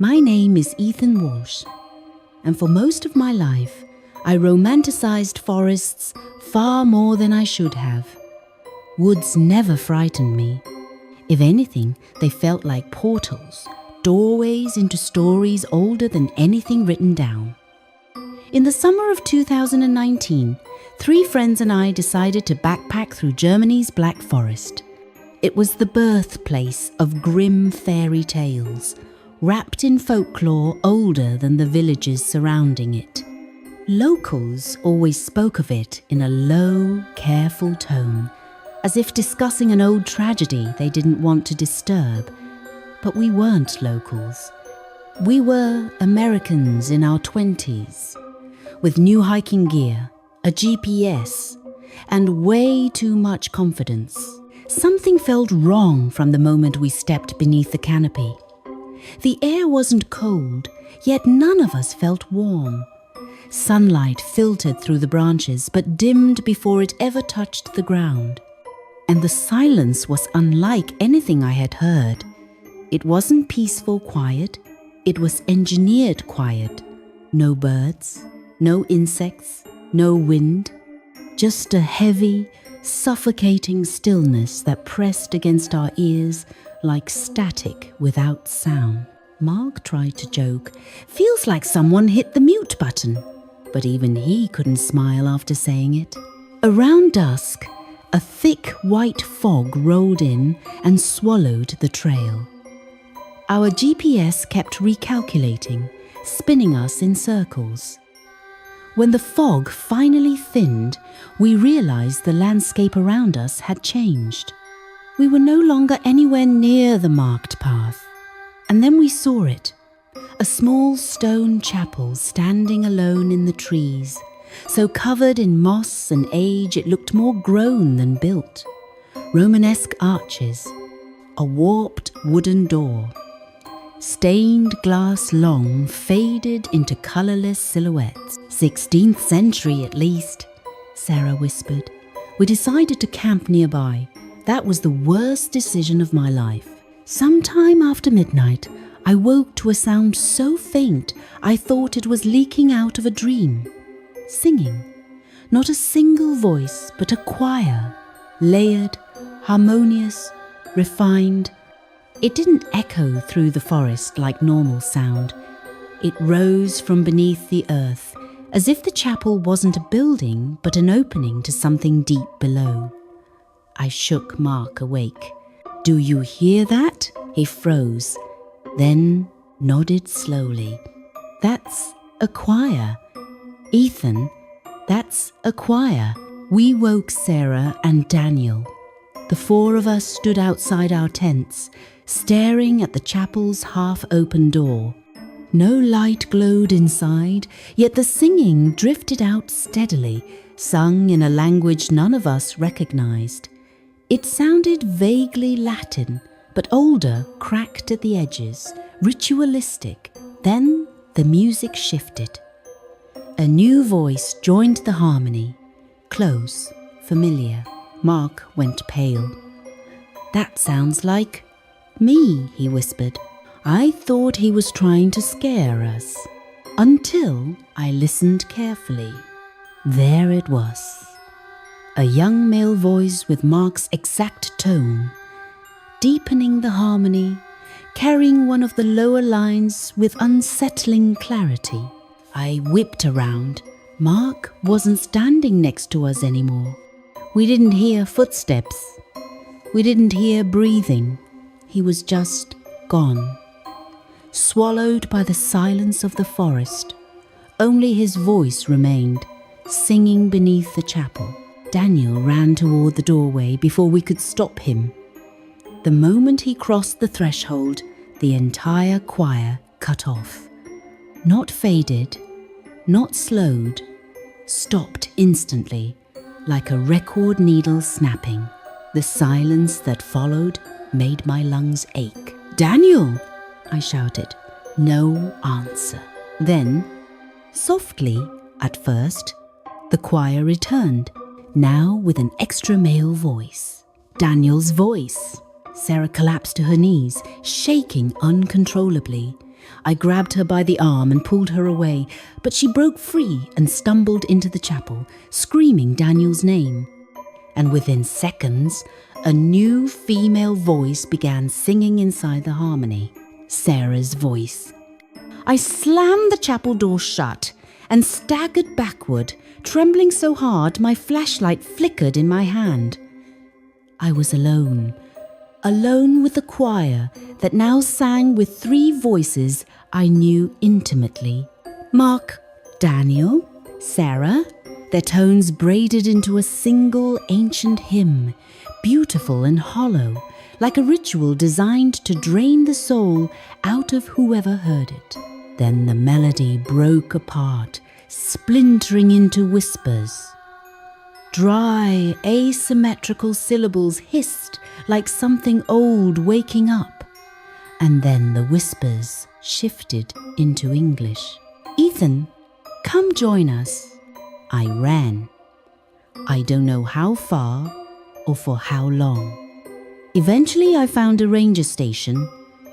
My name is Ethan Walsh, and for most of my life, I romanticized forests far more than I should have. Woods never frightened me. If anything, they felt like portals, doorways into stories older than anything written down. In the summer of 2019, 3 friends and I decided to backpack through Germany's Black Forest. It was the birthplace of grim fairy tales, wrapped in folklore older than the villages surrounding it. Locals always spoke of it in a low, careful tone, as if discussing an old tragedy they didn't want to disturb. But we weren't locals. We were Americans in our 20s, with new hiking gear, a GPS, and way too much confidence. Something felt wrong from the moment we stepped beneath the canopy. The air wasn't cold, yet none of us felt warm. Sunlight filtered through the branches, but dimmed before it ever touched the ground. And the silence was unlike anything I had heard. It wasn't peaceful quiet, it was engineered quiet. No birds, no insects, no wind. Just a heavy, suffocating stillness that pressed against our ears like static without sound. Mark tried to joke, "Feels like someone hit the mute button," but even he couldn't smile after saying it. Around dusk, a thick white fog rolled in and swallowed the trail. Our GPS kept recalculating, spinning us in circles. When the fog finally thinned, we realized the landscape around us had changed. We were no longer anywhere near the marked path. And then we saw it, a small stone chapel standing alone in the trees, so covered in moss and age it looked more grown than built. Romanesque arches, a warped wooden door. Stained glass long faded into colourless silhouettes. 16th century at least, Sarah whispered. We decided to camp nearby. That was the worst decision of my life. Sometime after midnight, I woke to a sound so faint I thought it was leaking out of a dream. Singing. Not a single voice, but a choir. Layered, harmonious, refined. It didn't echo through the forest like normal sound. It rose from beneath the earth, as if the chapel wasn't a building, but an opening to something deep below. I shook Mark awake. "Do you hear that?" He froze, then nodded slowly. "That's a choir. Ethan, that's a choir." We woke Sarah and Daniel. The 4 of us stood outside our tents, staring at the chapel's half-open door. No light glowed inside, yet the singing drifted out steadily, sung in a language none of us recognized. It sounded vaguely Latin, but older, cracked at the edges, ritualistic. Then the music shifted. A new voice joined the harmony, close, familiar. Mark went pale. "That sounds like me," he whispered. I thought he was trying to scare us, until I listened carefully. There it was. A young male voice with Mark's exact tone, deepening the harmony, carrying one of the lower lines with unsettling clarity. I whipped around. Mark wasn't standing next to us anymore. We didn't hear footsteps. We didn't hear breathing. He was just gone. Swallowed by the silence of the forest. Only his voice remained, singing beneath the chapel. Daniel ran toward the doorway before we could stop him. The moment he crossed the threshold, the entire choir cut off. Not faded, not slowed, stopped instantly, like a record needle snapping. The silence that followed made my lungs ache. "Daniel!" I shouted. No answer. Then, softly at first, the choir returned, now with an extra male voice. Daniel's voice. Sarah collapsed to her knees, shaking uncontrollably. I grabbed her by the arm and pulled her away, but she broke free and stumbled into the chapel, screaming Daniel's name. And within seconds, a new female voice began singing inside the harmony. Sarah's voice. I slammed the chapel door shut and staggered backward, trembling so hard my flashlight flickered in my hand. I was alone with the choir that now sang with 3 voices I knew intimately. Mark, Daniel, Sarah, their tones braided into a single ancient hymn, beautiful and hollow, like a ritual designed to drain the soul out of whoever heard it. Then the melody broke apart, splintering into whispers. Dry, asymmetrical syllables hissed like something old waking up. And then the whispers shifted into English. Ethan, come join us. I ran. I don't know how far or for how long. Eventually I found a ranger station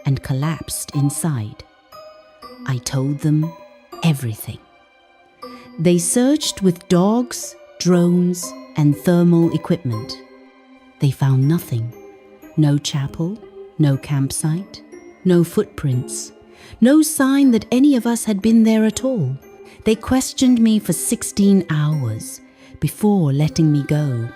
and collapsed inside. I told them everything. They searched with dogs, drones, and thermal equipment. They found nothing. No chapel, no campsite, no footprints, no sign that any of us had been there at all. They questioned me for 16 hours before letting me go.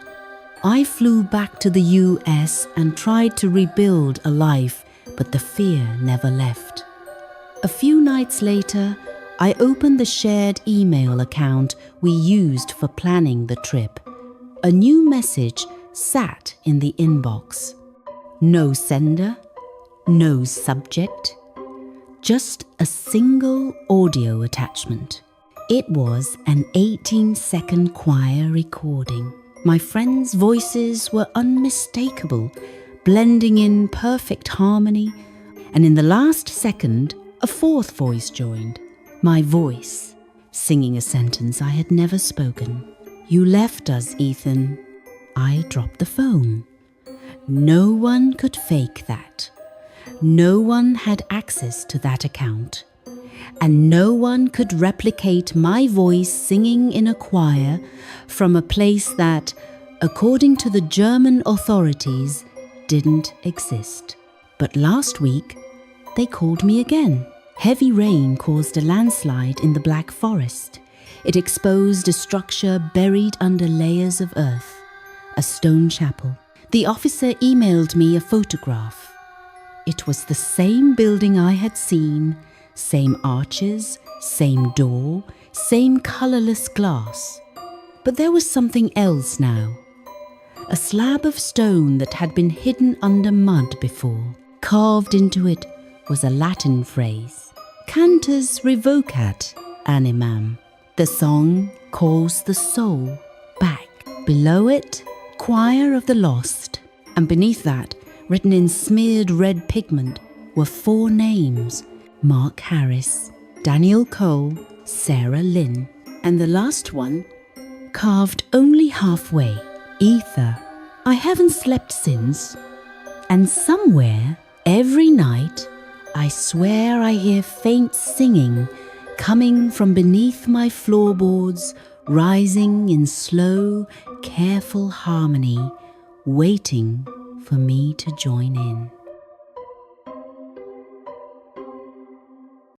I flew back to the US and tried to rebuild a life, but the fear never left. A few nights later, I opened the shared email account we used for planning the trip. A new message sat in the inbox. No sender, no subject, just a single audio attachment. It was an 18-second choir recording. My friends' voices were unmistakable, blending in perfect harmony, and in the last second, a 4th voice joined. My voice, singing a sentence I had never spoken. You left us, Ethan. I dropped the phone. No one could fake that. No one had access to that account. And no one could replicate my voice singing in a choir from a place that, according to the German authorities, didn't exist. But last week, they called me again. Heavy rain caused a landslide in the Black Forest. It exposed a structure buried under layers of earth, a stone chapel. The officer emailed me a photograph. It was the same building I had seen, same arches, same door, same colourless glass. But there was something else now. A slab of stone that had been hidden under mud before. Carved into it was a Latin phrase. Cantus revocat animam. The song calls the soul back. Below it, Choir of the Lost. And beneath that, written in smeared red pigment, were 4 names. Mark Harris, Daniel Cole, Sarah Lynn. And the last one, carved only halfway, Ether. I haven't slept since. And somewhere, every night, I swear I hear faint singing coming from beneath my floorboards, rising in slow, careful harmony, waiting for me to join in.